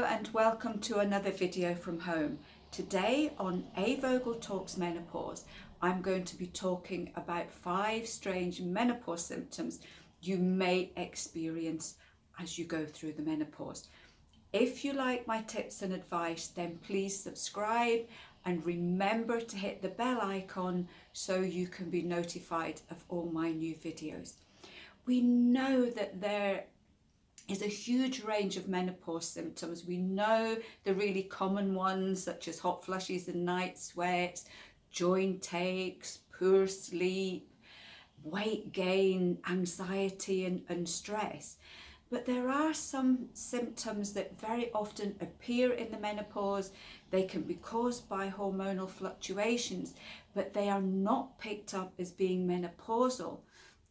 and welcome to another video from home. Today on A Vogel Talks Menopause, I'm going to be talking about 5 strange menopause symptoms you may experience as you go through the menopause. If you like my tips and advice, then please subscribe and remember to hit the bell icon so you can be notified of all my new videos. We know that there is a huge range of menopause symptoms. We know the really common ones such as hot flushes and night sweats, joint aches, poor sleep, weight gain, anxiety and stress. But there are some symptoms that very often appear in the menopause. They can be caused by hormonal fluctuations, but they are not picked up as being menopausal.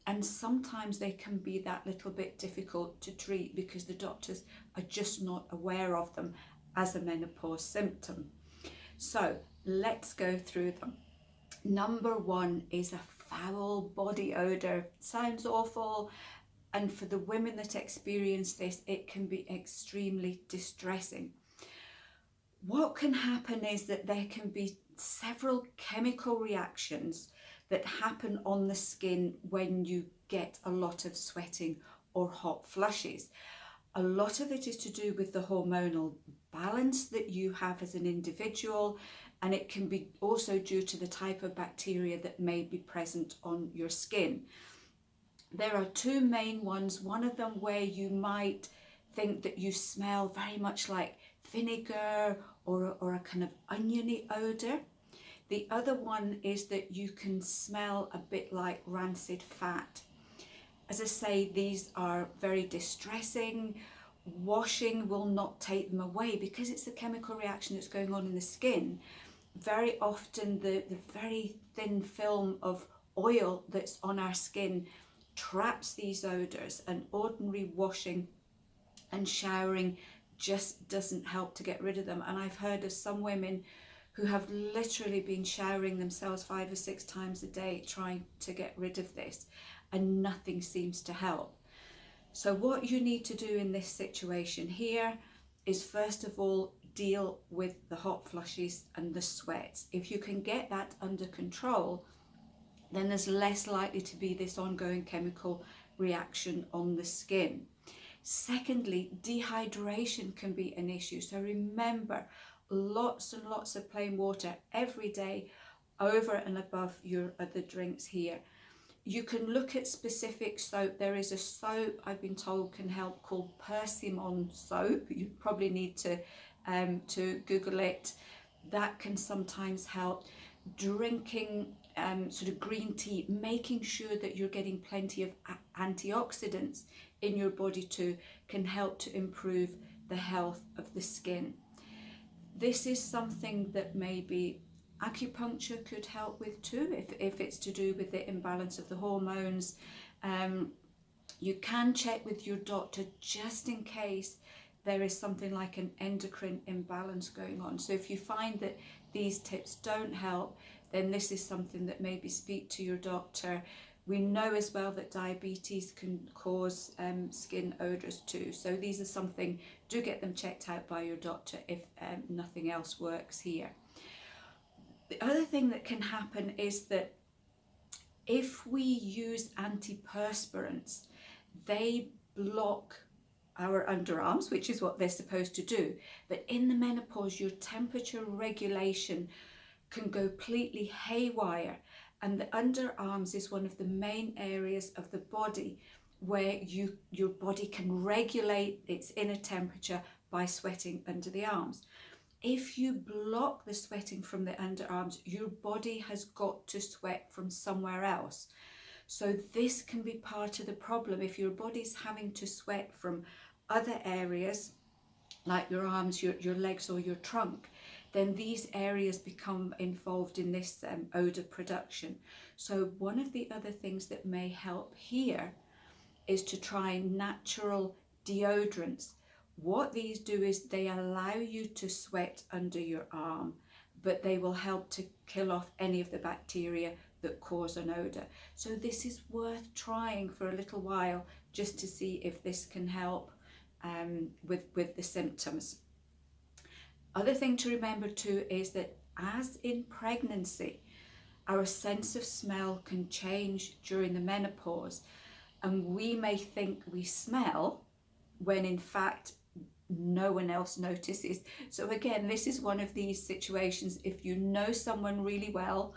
And sometimes they can be that little bit difficult to treat because the doctors are just not aware of them as a menopause symptom. So let's go through them. Number 1 is a foul body odor. Sounds awful. And for the women that experience this, it can be extremely distressing. What can happen is that there can be several chemical reactions that happen on the skin when you get a lot of sweating or hot flushes. A lot of it is to do with the hormonal balance that you have as an individual, and it can be also due to the type of bacteria that may be present on your skin. There are 2 main ones, one of them where you might think that you smell very much like vinegar or a kind of oniony odour. The other one is that you can smell a bit like rancid fat. As I say, these are very distressing. Washing will not take them away because it's a chemical reaction that's going on in the skin. Very often the very thin film of oil that's on our skin traps these odours, and ordinary washing and showering just doesn't help to get rid of them. And I've heard of some women who have literally been showering themselves 5 or 6 times a day trying to get rid of this, and nothing seems to help. So what you need to do in this situation here is first of all deal with the hot flushes and the sweats. If you can get that under control, then there's less likely to be this ongoing chemical reaction on the skin. Secondly, dehydration can be an issue. So remember, lots and lots of plain water every day over and above your other drinks here. You can look at specific soap. There is a soap I've been told can help called Persimmon soap. You probably need to Google it. That can sometimes help. Drinking sort of green tea, making sure that you're getting plenty of antioxidants in your body too, can help to improve the health of the skin. This is something that maybe acupuncture could help with too, if it's to do with the imbalance of the hormones. You can check with your doctor just in case there is something like an endocrine imbalance going on. So if you find that these tips don't help, then this is something that maybe speak to your doctor. We know as well that diabetes can cause skin odours too. So these are something, do get them checked out by your doctor if nothing else works here. The other thing that can happen is that if we use antiperspirants, they block our underarms, which is what they're supposed to do. But in the menopause, your temperature regulation can go completely haywire, and the underarms is one of the main areas of the body where your body can regulate its inner temperature by sweating under the arms. If you block the sweating from the underarms, your body has got to sweat from somewhere else. So this can be part of the problem. If your body's having to sweat from other areas like your arms, your legs or your trunk, then these areas become involved in this odour production. So one of the other things that may help here is to try natural deodorants. What these do is they allow you to sweat under your arm, but they will help to kill off any of the bacteria that cause an odour. So this is worth trying for a little while just to see if this can help with the symptoms. Other thing to remember too is that as in pregnancy, our sense of smell can change during the menopause, and we may think we smell when in fact no one else notices. So again, this is one of these situations, if you know someone really well,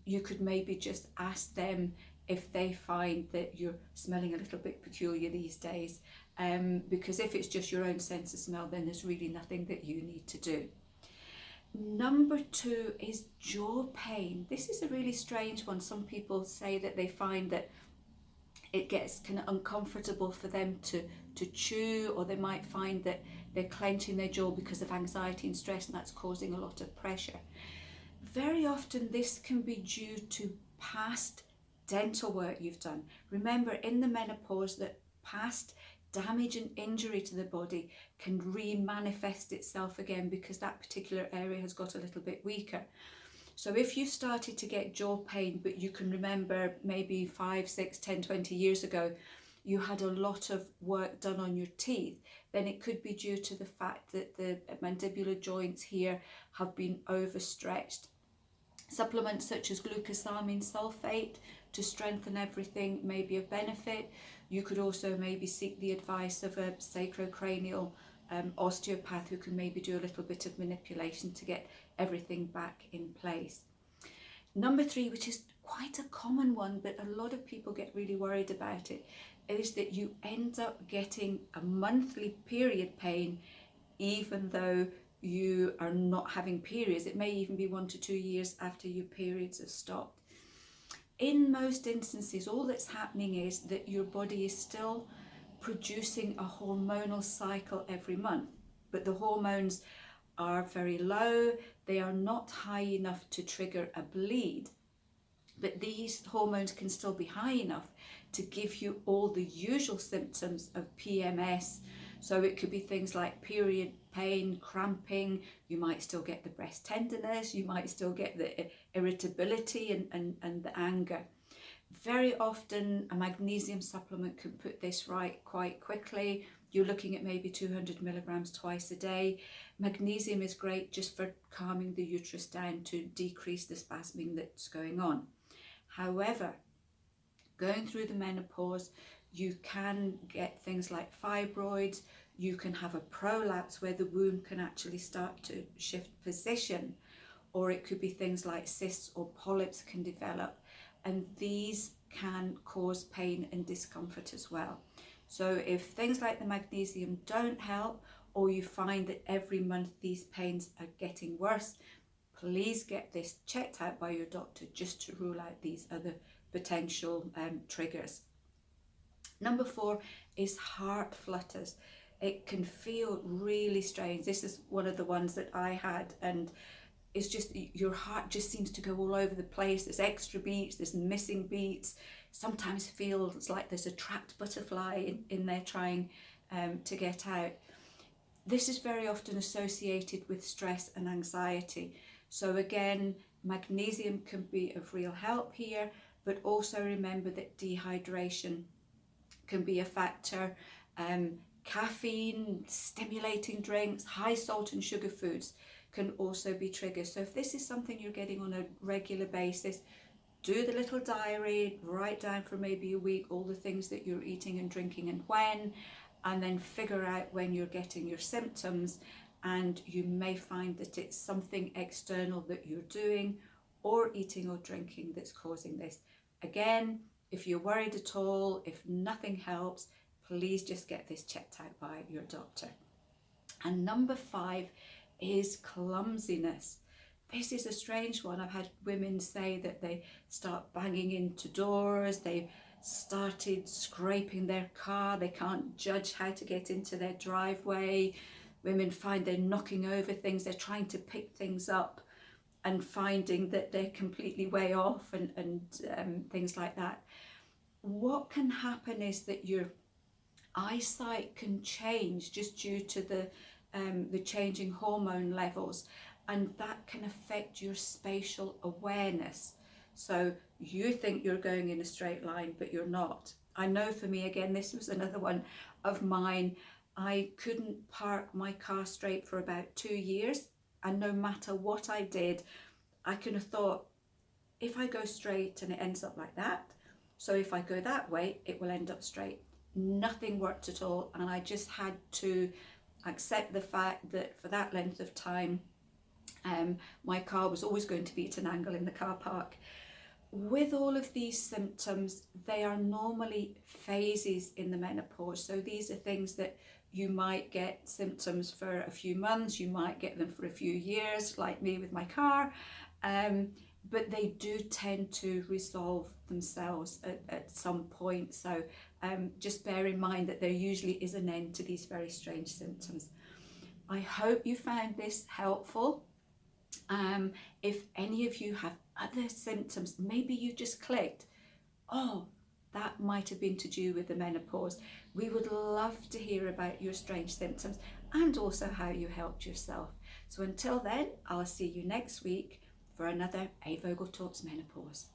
you could maybe just ask them if they find that you're smelling a little bit peculiar these days, because if it's just your own sense of smell, then there's really nothing that you need to do. Number 2 is jaw pain. This is a really strange one. Some people say that they find that it gets kind of uncomfortable for them to chew, or they might find that they're clenching their jaw because of anxiety and stress, and that's causing a lot of pressure. Very often this can be due to past dental work you've done. Remember, in the menopause, that past damage and injury to the body can re-manifest itself again because that particular area has got a little bit weaker. So if you started to get jaw pain, but you can remember maybe 5, 6, 10, 20 years ago, you had a lot of work done on your teeth, then it could be due to the fact that the mandibular joints here have been overstretched. Supplements such as glucosamine sulfate to strengthen everything may be of benefit. You could also maybe seek the advice of a sacrocranial osteopath who can maybe do a little bit of manipulation to get everything back in place. Number 3, which is quite a common one, but a lot of people get really worried about it, is that you end up getting a monthly period pain even though you are not having periods. It may even be 1 to 2 years after your periods have stopped. In most instances, all that's happening is that your body is still producing a hormonal cycle every month, but the hormones are very low. They are not high enough to trigger a bleed, but these hormones can still be high enough to give you all the usual symptoms of PMS. So it could be things like period pain, cramping, you might still get the breast tenderness, you might still get the irritability and the anger. Very often a magnesium supplement can put this right quite quickly. You're looking at maybe 200 milligrams twice a day. Magnesium is great just for calming the uterus down to decrease the spasming that's going on. However, going through the menopause, you can get things like fibroids, you can have a prolapse where the womb can actually start to shift position, or it could be things like cysts or polyps can develop, and these can cause pain and discomfort as well. So if things like the magnesium don't help, or you find that every month these pains are getting worse, please get this checked out by your doctor just to rule out these other potential triggers. Number 4 is heart flutters. It can feel really strange. This is one of the ones that I had, and it's just your heart just seems to go all over the place. There's extra beats, there's missing beats. Sometimes feels like there's a trapped butterfly in there trying to get out. This is very often associated with stress and anxiety. So again, magnesium can be of real help here, but also remember that dehydration can be a factor. Caffeine, stimulating drinks, high salt and sugar foods can also be triggers. So if this is something you're getting on a regular basis, do the little diary, write down for maybe a week all the things that you're eating and drinking and when, and then figure out when you're getting your symptoms, and you may find that it's something external that you're doing or eating or drinking that's causing this. Again, if you're worried at all, if nothing helps, please just get this checked out by your doctor. And number 5 is clumsiness. This is a strange one. I've had women say that they start banging into doors, they've started scraping their car, they can't judge how to get into their driveway. Women find they're knocking over things, they're trying to pick things up and finding that they're completely way off and things like that. What can happen is that your eyesight can change just due to the changing hormone levels, and that can affect your spatial awareness. So you think you're going in a straight line, but you're not. I know for me, again, this was another one of mine. I couldn't park my car straight for about 2 years, and no matter what I did, I kind of thought, if I go straight and it ends up like that, so if I go that way, it will end up straight. Nothing worked at all, and I just had to accept the fact that for that length of time, my car was always going to be at an angle in the car park. With all of these symptoms, they are normally phases in the menopause. So these are things that you might get symptoms for a few months, you might get them for a few years, like me with my car, but they do tend to resolve themselves at some point. So just bear in mind that there usually is an end to these very strange symptoms. I hope you found this helpful. If any of you have other symptoms, maybe you just clicked, oh, that might have been to do with the menopause. We would love to hear about your strange symptoms and also how you helped yourself. So until then, I'll see you next week for another A Vogel Talks Menopause.